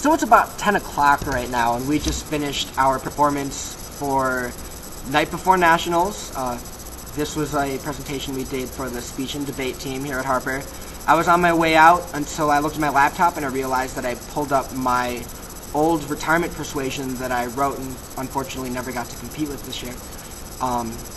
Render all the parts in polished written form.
So it's about 10 o'clock right now, and we just finished our performance for Night Before Nationals. This was a presentation we did for the speech and debate team here at Harper. I was on my way out until I looked at my laptop and I realized that I pulled up my old retirement persuasion that I wrote and unfortunately never got to compete with this year.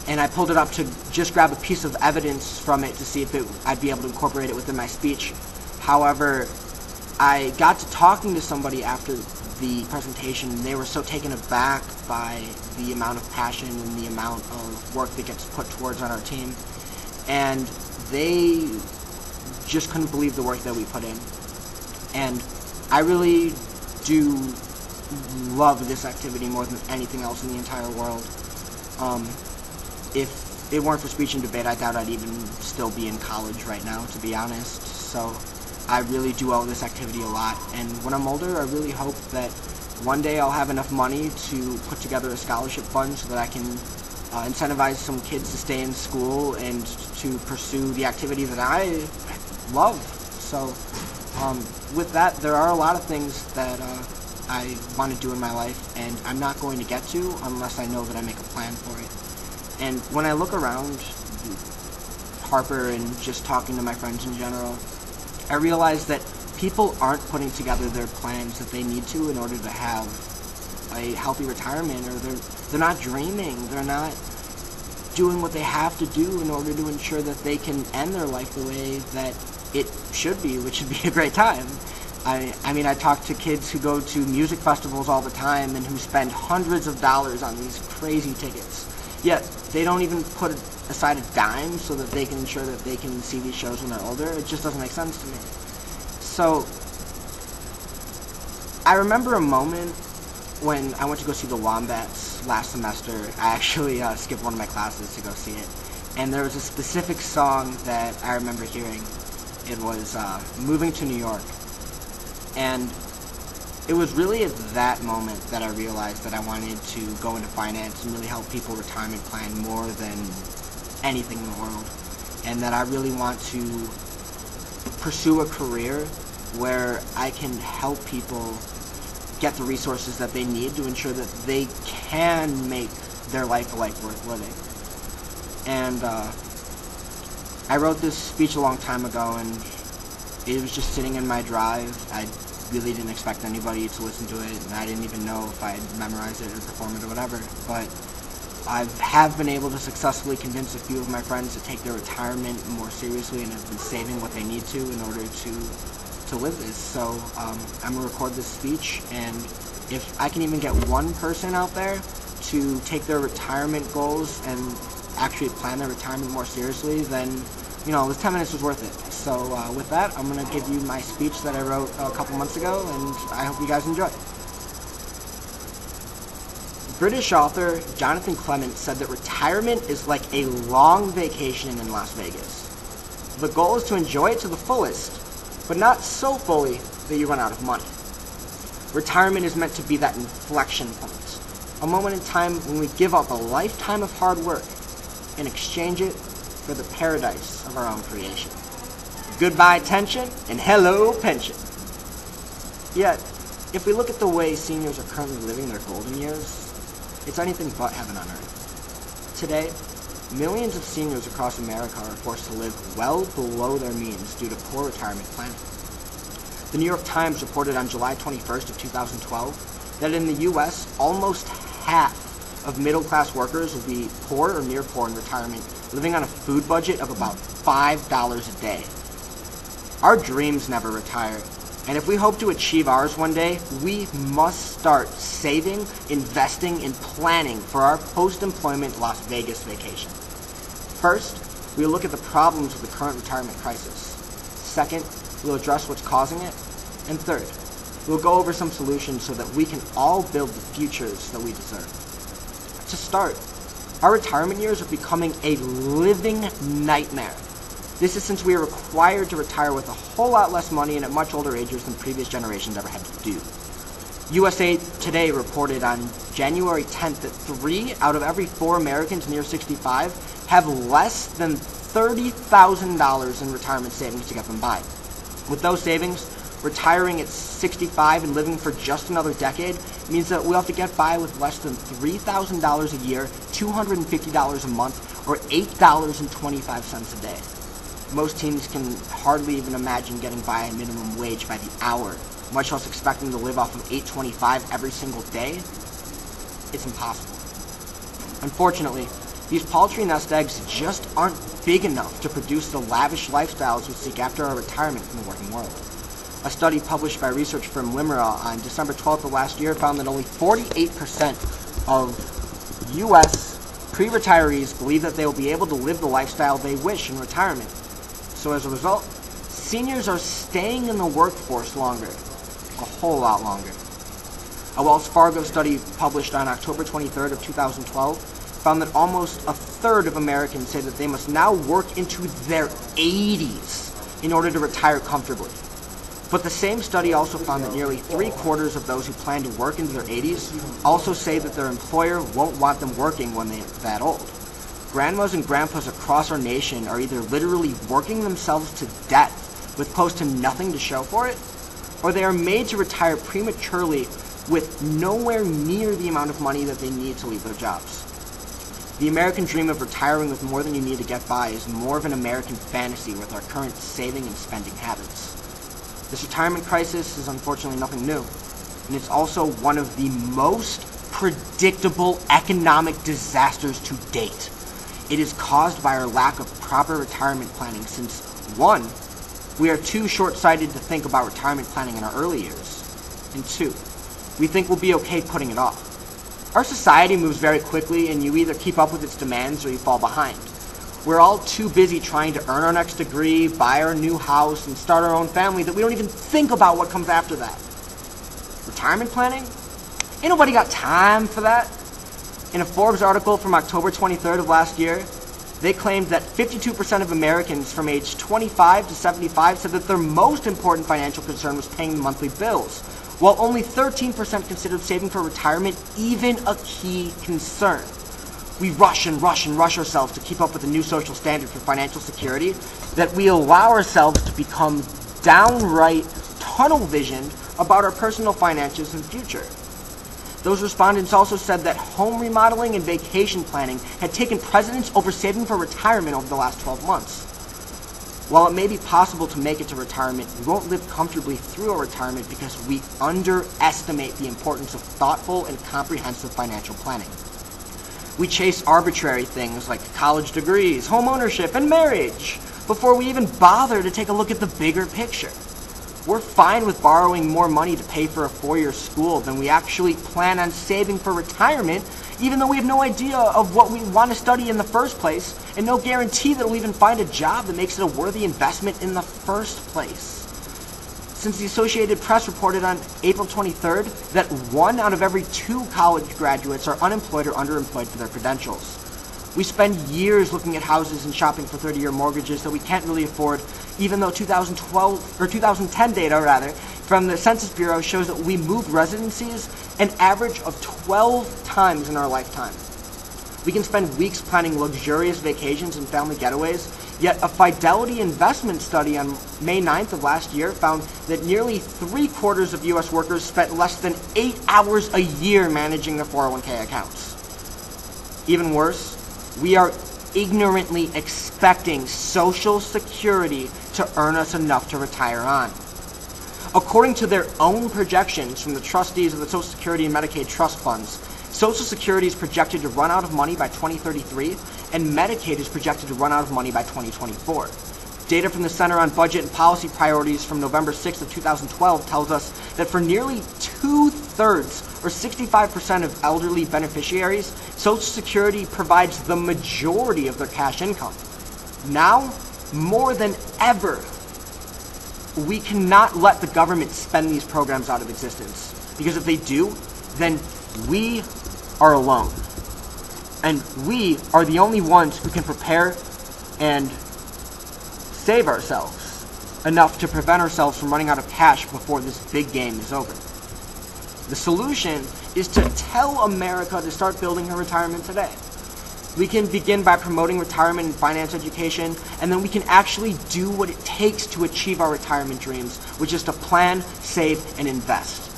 And I pulled it up to just grab a piece of evidence from it to see if I'd be able to incorporate it within my speech. However, I got to talking to somebody after the presentation, and they were so taken aback by the amount of passion and the amount of work that gets put towards on our team. And they just couldn't believe the work that we put in. And I really do love this activity more than anything else in the entire world. If it weren't for speech and debate, I doubt I'd even still be in college right now, to be honest. So I really do owe this activity a lot, and when I'm older, I really hope that one day I'll have enough money to put together a scholarship fund so that I can incentivize some kids to stay in school and to pursue the activity that I love. So with that, there are a lot of things that I want to do in my life, and I'm not going to get to unless I know that I make a plan for it. And when I look around Harper and just talking to my friends in general, I realize that people aren't putting together their plans that they need to in order to have a healthy retirement, or they're not dreaming, they're not doing what they have to do in order to ensure that they can end their life the way that it should be, which should be a great time. I mean, I talk to kids who go to music festivals all the time and who spend hundreds of dollars on these crazy tickets, yet they don't even put aside a dime so that they can ensure that they can see these shows when they're older. It just doesn't make sense to me. So I remember a moment when I went to go see the Wombats last semester. I actually skipped one of my classes to go see it, and there was a specific song that I remember hearing. It was Moving to New York, and it was really at that moment that I realized that I wanted to go into finance and really help people retirement plan more than anything in the world, and that I really want to pursue a career where I can help people get the resources that they need to ensure that they can make their life a life worth living. And I wrote this speech a long time ago, and it was just sitting in my drive. I really didn't expect anybody to listen to it, and I didn't even know if I'd memorize it or perform it or whatever, but I have been able to successfully convince a few of my friends to take their retirement more seriously and have been saving what they need to in order to live this. So I'm going to record this speech, and if I can even get one person out there to take their retirement goals and actually plan their retirement more seriously, then, you know, this 10 minutes was worth it. So with that, I'm going to give you my speech that I wrote a couple months ago, and I hope you guys enjoy. British author Jonathan Clement said that retirement is like a long vacation in Las Vegas. The goal is to enjoy it to the fullest, but not so fully that you run out of money. Retirement is meant to be that inflection point, a moment in time when we give up a lifetime of hard work and exchange it for the paradise of our own creation. Goodbye tension, and hello pension. Yet, if we look at the way seniors are currently living their golden years, it's anything but heaven on earth. Today, millions of seniors across America are forced to live well below their means due to poor retirement planning. The New York Times reported on July 21st of 2012 that in the U.S., almost half of middle-class workers will be poor or near poor in retirement, living on a food budget of about $5 a day. Our dreams never retire, and if we hope to achieve ours one day, we must start saving, investing, and planning for our post-employment Las Vegas vacation. First, we'll look at the problems of the current retirement crisis. Second, we'll address what's causing it. And third, we'll go over some solutions so that we can all build the futures that we deserve. To start, our retirement years are becoming a living nightmare. This is since we are required to retire with a whole lot less money and at much older ages than previous generations ever had to do. USA Today reported on January 10th that 3 out of every 4 Americans near 65 have less than $30,000 in retirement savings to get them by. With those savings, retiring at 65 and living for just another decade means that we'll have to get by with less than $3,000 a year, $250 a month, or $8.25 a day. Most teens can hardly even imagine getting by a minimum wage by the hour, much less expecting to live off of $8.25 every single day. It's impossible. Unfortunately, these paltry nest eggs just aren't big enough to produce the lavish lifestyles we seek after our retirement from the working world. A study published by research firm Limerell on December 12th of last year found that only 48% of U.S. pre-retirees believe that they will be able to live the lifestyle they wish in retirement. So as a result, seniors are staying in the workforce longer, a whole lot longer. A Wells Fargo study published on October 23rd of 2012 found that almost a third of Americans say that they must now work into their 80s in order to retire comfortably. But the same study also found that nearly 3/4 of those who plan to work into their 80s also say that their employer won't want them working when they're that old. Grandmas and grandpas across our nation are either literally working themselves to death with close to nothing to show for it, or they are made to retire prematurely with nowhere near the amount of money that they need to leave their jobs. The American dream of retiring with more than you need to get by is more of an American fantasy with our current saving and spending habits. This retirement crisis is unfortunately nothing new, and it's also one of the most predictable economic disasters to date. It is caused by our lack of proper retirement planning since, 1, we are too short-sighted to think about retirement planning in our early years, and 2, we think we'll be okay putting it off. Our society moves very quickly, and you either keep up with its demands or you fall behind. We're all too busy trying to earn our next degree, buy our new house, and start our own family that we don't even think about what comes after that. Retirement planning? Ain't nobody got time for that. In a Forbes article from October 23rd of last year, they claimed that 52% of Americans from age 25 to 75 said that their most important financial concern was paying monthly bills, while only 13% considered saving for retirement even a key concern. We rush ourselves to keep up with the new social standard for financial security that we allow ourselves to become downright tunnel-visioned about our personal finances and future. Those respondents also said that home remodeling and vacation planning had taken precedence over saving for retirement over the last 12 months. While it may be possible to make it to retirement, we won't live comfortably through our retirement because we underestimate the importance of thoughtful and comprehensive financial planning. We chase arbitrary things like college degrees, home ownership, and marriage before we even bother to take a look at the bigger picture. We're fine with borrowing more money to pay for a 4-year school than we actually plan on saving for retirement, even though we have no idea of what we want to study in the first place, and no guarantee that we'll even find a job that makes it a worthy investment in the first place. Since the Associated Press reported on April 23rd that 1 out of every 2 college graduates are unemployed or underemployed for their credentials. We spend years looking at houses and shopping for 30-year mortgages that we can't really afford, even though 2010 data from the Census Bureau shows that we moved residencies an average of 12 times in our lifetime. We can spend weeks planning luxurious vacations and family getaways, yet a Fidelity investment study on May 9th of last year found that nearly 3/4 of U.S. workers spent less than 8 hours a year managing their 401k accounts. Even worse, we are ignorantly expecting Social Security to earn us enough to retire on. According to their own projections from the trustees of the Social Security and Medicaid trust funds, Social Security is projected to run out of money by 2033, and Medicaid is projected to run out of money by 2024. Data from the Center on Budget and Policy Priorities from November 6th of 2012 tells us that for nearly 2/3, or 65% of elderly beneficiaries, Social Security provides the majority of their cash income. Now, more than ever, we cannot let the government spend these programs out of existence, because if they do, then we are alone. And we are the only ones who can prepare and save ourselves enough to prevent ourselves from running out of cash before this big game is over. The solution is to tell America to start building her retirement today. We can begin by promoting retirement and finance education, and then we can actually do what it takes to achieve our retirement dreams, which is to plan, save, and invest.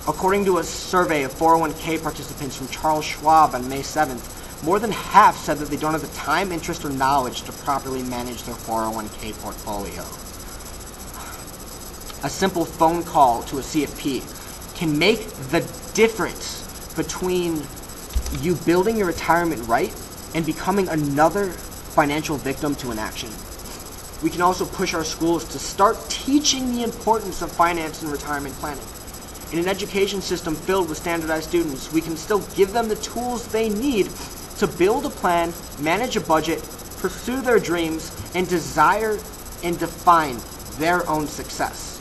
According to a survey of 401k participants from Charles Schwab on May 7th, more than half said that they don't have the time, interest, or knowledge to properly manage their 401k portfolio. A simple phone call to a CFP can make the difference between you building your retirement right and becoming another financial victim to inaction. We can also push our schools to start teaching the importance of finance and retirement planning. In an education system filled with standardized students, we can still give them the tools they need to build a plan, manage a budget, pursue their dreams, and desire and define their own success.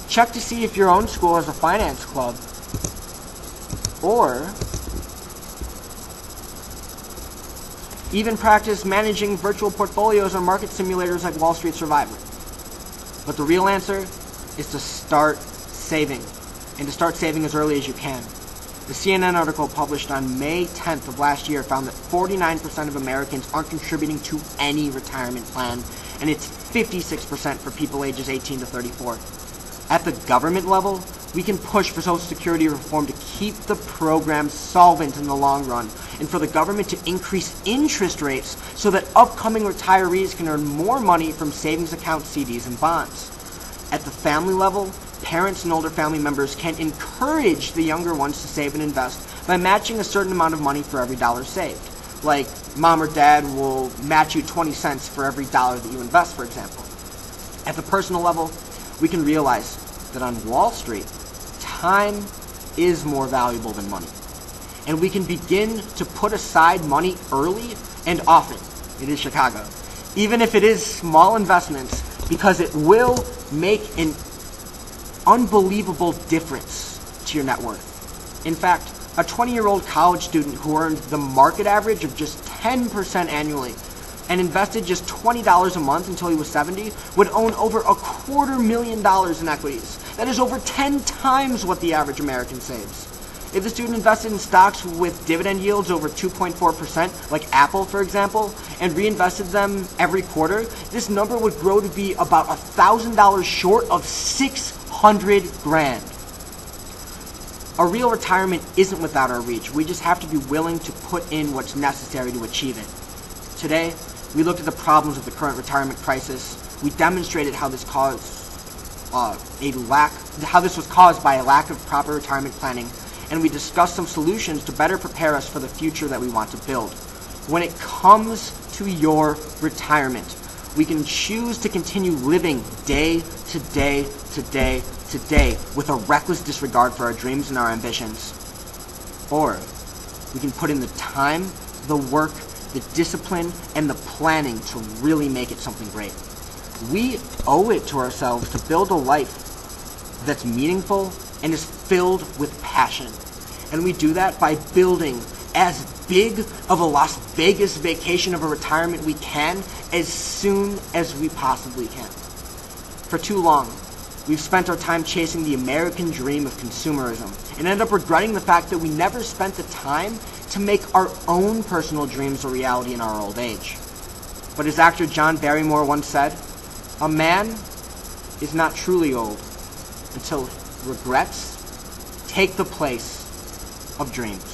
Check to see if your own school has a finance club, or even practice managing virtual portfolios on market simulators like Wall Street Survivor. But the real answer is to start saving, and to start saving as early as you can. The CNN article published on May 10th of last year found that 49% of Americans aren't contributing to any retirement plan, and it's 56% for people ages 18 to 34. At the government level, we can push for Social Security reform to keep the program solvent in the long run, and for the government to increase interest rates so that upcoming retirees can earn more money from savings accounts, CDs, and bonds. At the family level, parents and older family members can encourage the younger ones to save and invest by matching a certain amount of money for every dollar saved. Like, mom or dad will match you 20 cents for every dollar that you invest, for example. At the personal level, we can realize that on Wall Street, time is more valuable than money. And we can begin to put aside money early and often. It is Chicago. Even if it is small investments, because it will make an unbelievable difference to your net worth. In fact, a 20-year-old college student who earned the market average of just 10% annually and invested just $20 a month until he was 70 would own over $250,000 in equities. That is over 10 times what the average American saves. If the student invested in stocks with dividend yields over 2.4%, like Apple, for example, and reinvested them every quarter, this number would grow to be about $1,000 short of $600,000. A real retirement isn't without our reach. We just have to be willing to put in what's necessary to achieve it. Today, we looked at the problems of the current retirement crisis. We demonstrated how this was caused by a lack of proper retirement planning, and we discussed some solutions to better prepare us for the future that we want to build. When it comes to your retirement, we can choose to continue living day to day to day to day with a reckless disregard for our dreams and our ambitions. Or we can put in the time, the work, the discipline, and the planning to really make it something great. We owe it to ourselves to build a life that's meaningful and is filled with passion. And we do that by building as big of a Las Vegas vacation of a retirement we can as soon as we possibly can. For too long, we've spent our time chasing the American dream of consumerism and end up regretting the fact that we never spent the time to make our own personal dreams a reality in our old age. But as actor John Barrymore once said, a man is not truly old until regrets take the place of dreams.